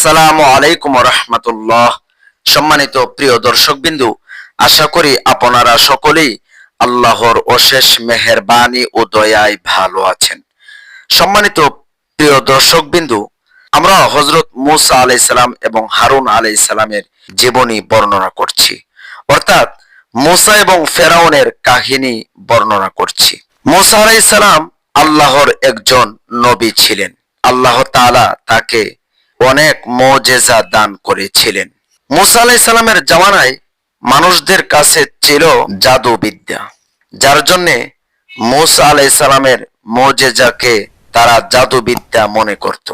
আসসালামু আলাইকুম রহমতুল্লাহ। সম্মানিত প্রিয় দর্শকবিন্দু, আশা করি আপনারা সকলেই আল্লাহর অশেষ মেহেরবানি ও দয়ায় ভালো আছেন। সম্মানিত প্রিয় দর্শকবিন্দু, আমরা হযরত মূসা আলাইহিস সালাম এবং হারুন আলাইহিস সালামের জীবনী বর্ণনা করছি, অর্থাৎ মূসা এবং ফেরাউনের কাহিনী বর্ণনা করছি। মূসা আলাইহিস সালাম আল্লাহর একজন নবী ছিলেন। আল্লাহ তাআলা তাকে অনেক মুজিজা দান করেছিলেন। মূসা আলাইহিস সালামের জামানায় মানুষদের কাছে ছিল জাদু বিদ্যা, যার জন্য মূসা আলাইহিস সালামের মুজিজাকে তারা জাদু বিদ্যা মনে করত।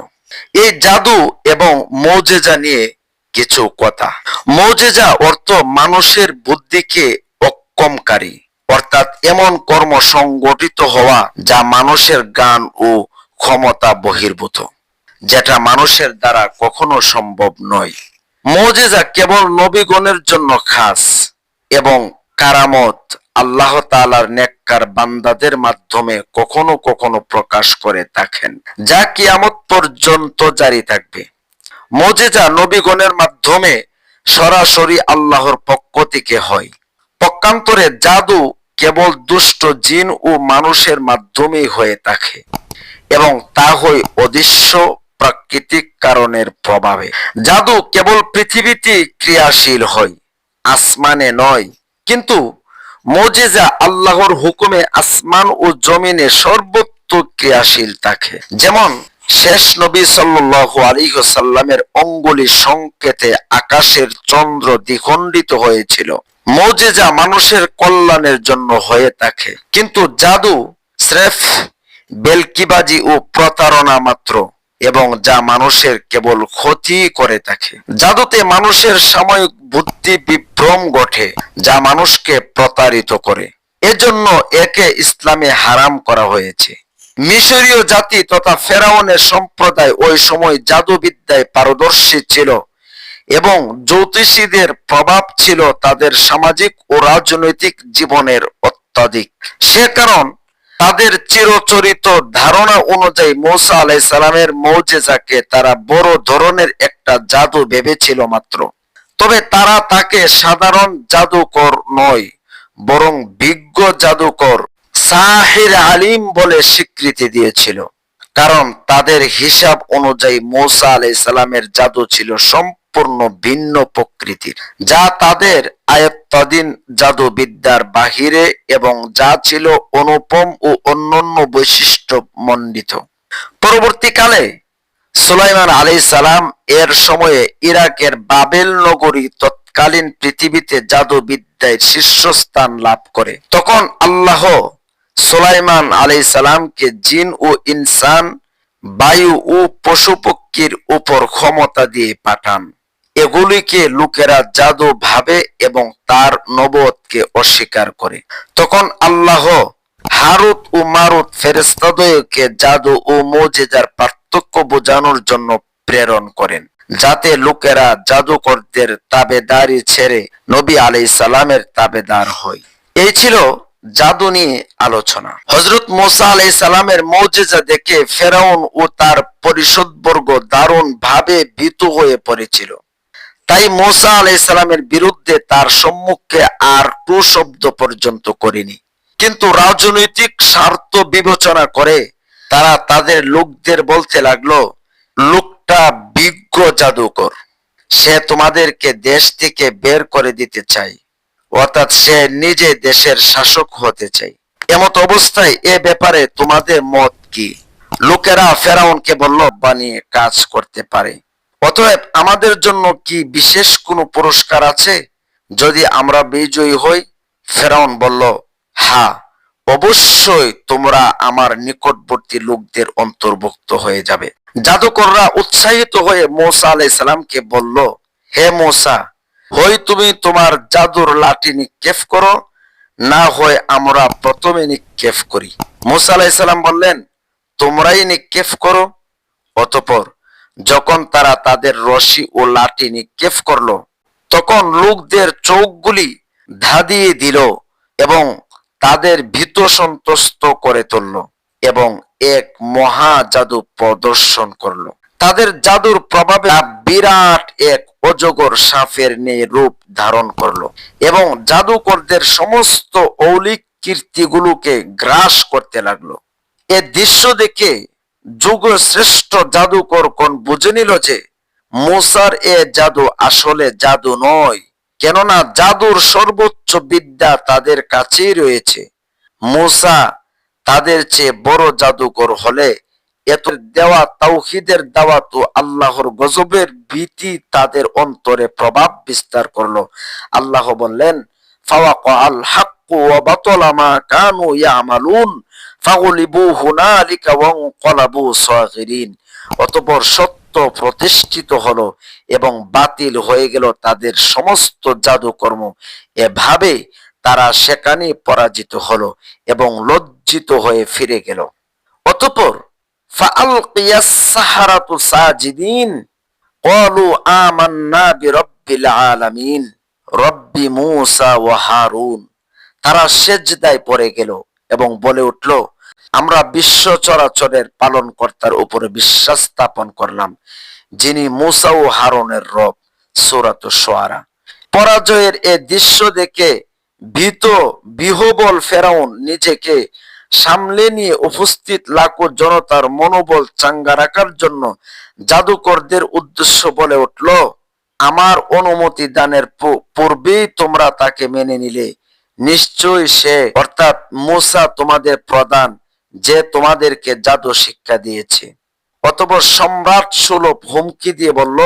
এই জাদু এবং মুজিজা নিয়ে কিছু কথা। মুজিজা অর্থ মানুষের বুদ্ধিকে অক্ষমকারী, অর্থাৎ এমন কর্ম সংগঠিত হওয়া যা মানুষের জ্ঞান ও ক্ষমতা বহির্ভূত, যেটা মানুষের দ্বারা কখনো সম্ভব নয়। মুজিজা কেবল নবীগণের জন্য খাস এবং কারামত আল্লাহ তাআলার নেককার বান্দাদের মাধ্যমে কখনো কখনো প্রকাশ করে থাকেন, যা কিয়ামত পর্যন্ত জারি থাকবে। মুজিজা নবীগণের মাধ্যমে সরাসরি আল্লাহর পক্ষ থেকে হয়। পক্ষান্তরে জাদু কেবল দুষ্ট জিন ও মানুষের মাধ্যমেই হয়ে থাকে এবং তা হয় অদৃশ্য প্রাকৃতিক কারণের প্রভাবে। জাদু কেবল পৃথিবীতে ক্রিয়াশীল হয়, আসমানে নয়। কিন্তু মুজিজা আল্লাহর হুকুমে আসমান ও জমিনে সর্বত্র ক্রিয়াশীল থাকে। যেমন শেষ নবী সাল্লাল্লাহু আলাইহি ওয়াসাল্লামের অঙ্গুলি সংকেতে আকাশের চন্দ্র দ্বিখণ্ডিত হয়েছিল। মুজিজা মানুষের কল্যাণের জন্য হয়ে থাকে, কিন্তু জাদু স্রেফ বেলকিবাজি ও প্রতারণা মাত্র, এবং যা মানুষের কেবল ক্ষতি করে থাকে। জাদুতে মানুষের সাময়িক বুদ্ধি বিভ্রম ঘটে, যা মানুষকে প্রতারিত করে। এজন্য একে ইসলামে হারাম করা হয়েছে। মিশরীয় জাতি তথা ফেরাউনের সম্প্রদায় ওই সময় জাদুবিদ্যায় পারদর্শী ছিল এবং জ্যোতিষীদের প্রভাব ছিল তাদের সামাজিক ও রাজনৈতিক জীবনের অত্যাধিক। সে কারণ তাদের চিরচরিত ধারণা অনুযায়ী মূসা আলাইহিস সালামের মুজিজাকে তারা বড় ধরনের একটা জাদু ভেবেছিল মাত্র। তবে তারা তাকে সাধারণ জাদুকর নয়, বরং বিজ্ঞ জাদুকর, সাহির আলিম বলে স্বীকৃতি দিয়েছিল। কারণ তাদের হিসাব অনুযায়ী মূসা আলাইহিস সালামের জাদু ছিল সম্পূর্ণ ভিন্ন প্রকৃতির, যা তাদের আয়ত্তাধীন জাদু বিদ্যার বাহিরে এবং যা ছিল অনুপম ও অন্যান্য বৈশিষ্ট্য মণ্ডিত। পরবর্তীকালে সুলাইমান আলাইহিস সালাম এর সময়ে ইরাকের বাবেল নগরী তৎকালীন পৃথিবীতে জাদু বিদ্যায় শীর্ষস্থান লাভ করে। তখন আল্লাহ সুলাইমান আলাইহিস সালামকে জিন ও ইনসান, বায়ু ও পশু পক্ষীর উপর ক্ষমতা দিয়ে পাঠান। এগুলিকে লোকেরা জাদু ভাবে এবং তার নবুয়তকে অস্বীকার করে। তখন আল্লাহ হারুত ও মারুত ফেরেশতাদ্বয়কে জাদু ও মুজিজার পার্থক্য বোঝানোর জন্য প্রেরণ করেন, যাতে লোকেরা জাদুকরদের তাবেদারি ছেড়ে নবী আলাইহিস সালামের তাবেদার হয়। এই ছিল জাদু নিয়ে আলোচনা। হযরত মূসা আলাইহিস সালামের মুজিজা দেখে ফেরাউন ও তার পরিষদবর্গ দারুণ ভাবে ভীত হয়ে পড়েছিল। তাই মূসা আলাইহিস সালামের বিরুদ্ধে তার সম্মুখে আর টু শব্দ পর্যন্ত করেনি। কিন্তু রাজনৈতিক স্বার্থ বিবেচনা করে তারা তাদের লোকদের বলতে লাগলো, লোকটা বিজ্ঞ জাদুকর, সে তোমাদেরকে দেশ থেকে বের করে দিতে চায়, অর্থাৎ সে নিজে দেশের শাসক হতে চায়। এমত অবস্থায় এ ব্যাপারে তোমাদের মত কি? লোকেরা ফেরাউনকে বলল, বানিয়ে কাজ করতে পারে, অতএব আমাদের জন্য কি বিশেষ কোনো পুরস্কার আছে যদি আমরা বিজয়ী হই? ফেরাউন বলল, হ্যাঁ, অবশ্যই তোমরা আমার নিকটবর্তী লোকদের অন্তর্ভুক্ত হয়ে যাবে। জাদুকররা উৎসাহিত হয়ে মূসা আলাইহিস সালামকে বলল, হে মূসা, হয় তুমি তোমার জাদুর লাঠি নিক্ষেপ করো, না হয় আমরা প্রথমে নিক্ষেপ করি। মূসা আলাইহিস সালাম বললেন, তোমরাই নিক্ষেপ করো। অতঃপর যখন তারা তাদের রশি ও লাঠি নিক্ষেপ করলো, তখন লোকদের চোখগুলি ধাঁধিয়ে দিল এবং তাদের ভীত সন্ত্রস্ত করে তুলল এবং এক মহা জাদু প্রদর্শন করলো। তাদের জাদুর প্রভাবে বিরাট এক অজগর সাপের ন্যায় রূপ ধারণ করলো এবং জাদুকরদের সমস্ত অলৌকিক কীর্তিগুলোকে গ্রাস করতে লাগলো। এ দৃশ্য দেখে যুগ শ্রেষ্ঠ জাদুকর কোন বুঝে নিল যে মূসার এ জাদু আসলে জাদু নয়, কেননা জাদুর সর্বোচ্চ বিদ্যা তাদের কাছেই রয়েছে। মূসা তাদের চেয়ে বড় জাদুকর হলে এত দেওয়া তাওহীদের দাওয়াত ও আল্লাহর গজবের ভীতি তাদের অন্তরে প্রভাব বিস্তার করলো। আল্লাহ বললেন, ফাওয়াকা আল হাক্কু ওয়া বাতালা মা কানু ইয়ামালুন ফাগুলিবু হুনালিকা ওয়া ইনকালাবু সাগিরিন। অতঃপর সত্য প্রতিষ্ঠিত হলো এবং বাতিল হয়ে গেল তাদের সমস্ত জাদুকর্ম। এভাবে তারা সেখানে পরাজিত হলো এবং লজ্জিত হয়ে ফিরে গেল। অতঃপর ফাআলকিয়াস সাহারাতু সাজিদিন ক্বালু আমান্না বিরাব্বিল আলামিন রব্বি মূসা ওয়া হারুন। তারা সেজদায় পড়ে গেল এবং বলে উঠল, আমরা বিশ্ব চরাচরের পালনকর্তার উপরে বিশ্বাস স্থাপন করলাম, যিনি মূসা ও হারুনের রব। সূরাতুশ শুআরা। পরাজয়ের এ দৃশ্য দেখে ভীত বিহ্বল ফেরাউন নিজেকে সামলে নিয়ে উপস্থিত লাখো জনতার মনোবল চাঙ্গা রাখার জন্য জাদুকরদের উদ্দেশ্য বলে উঠল, আমার অনুমতি দানের পূর্বেই তোমরা তাকে মেনে নিলে নিশ্চয়ই সে অর্থাৎ মূসা তোমাদের প্রধান, যে তোমাদেরকে জাদু শিক্ষা দিয়েছে। অতঃপর সম্রাট সুলভ হুমকি দিয়ে বলল,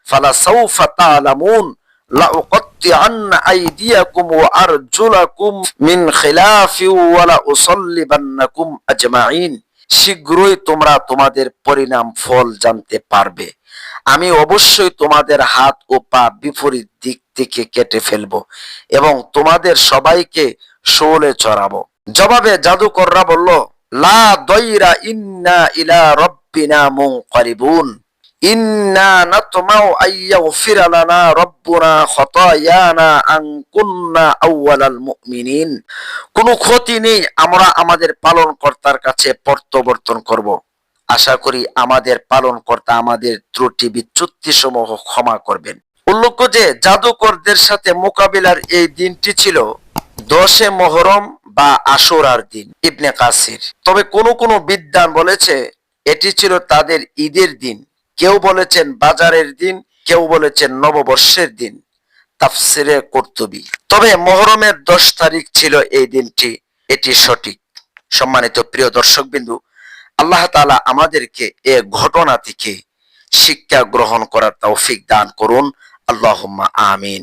ফালা সাউফা তা'লামুন লাউকাত্তিআন্না আইদিয়াকুম ওয়া আরজুলাকুম মিন খিলাফিন ওয়া লাউসাল্লিবান্নাকুম আজমাইন। শীঘ্রই তোমরা তোমাদের পরিণাম ফল জানতে পারবে। আমি অবশ্যই তোমাদের হাত ও পা বিপরীত দিক থেকে কেটে ফেলবো এবং তোমাদের সবাইকে শোলে চড়াবো। জবাবে জাদুকররা বলল, লা দাইরা ইন্না ইলা রাব্বিনা মুনকালিবুন ইন্না নাতমাউ আইয়াগফিরা লানা রাব্বুনা খাতায়ানা আন কুন্না আউওয়ালাল মুমিনিন। কোনো ক্ষতি নেই, আমরা আমাদের পালনকর্তার কাছে প্রত্যাবর্তন করব। আশা করি আমাদের পালনকর্তা আমাদের ত্রুটি বিচ্যুতি সমূহ ক্ষমা করবেন। উল্লেখ্য যে জাদুকরদের সাথে মোকাবিলার এই দিনটি ছিল 10 মুহররম বা আশুরার দিন। ইবনে কাসির। তবে কোন বিদ্বান বলেছে এটি ছিল তাদের ঈদের দিন, কেউ বলেছেন বাজারের দিন, কেউ বলেছেন নববর্ষের দিন। তাফসিরে কুরতুবী। তবে মুহররমের 10 তারিখ ছিল এই দিনটি, এটি সঠিক। সম্মানিত প্রিয় দর্শকবিন্দু, আল্লাহ তাআলা আমাদেরকে এ ঘটনা থেকে শিক্ষা গ্রহণ করার তৌফিক দান করুন। আল্লাহুম্মা আমিন।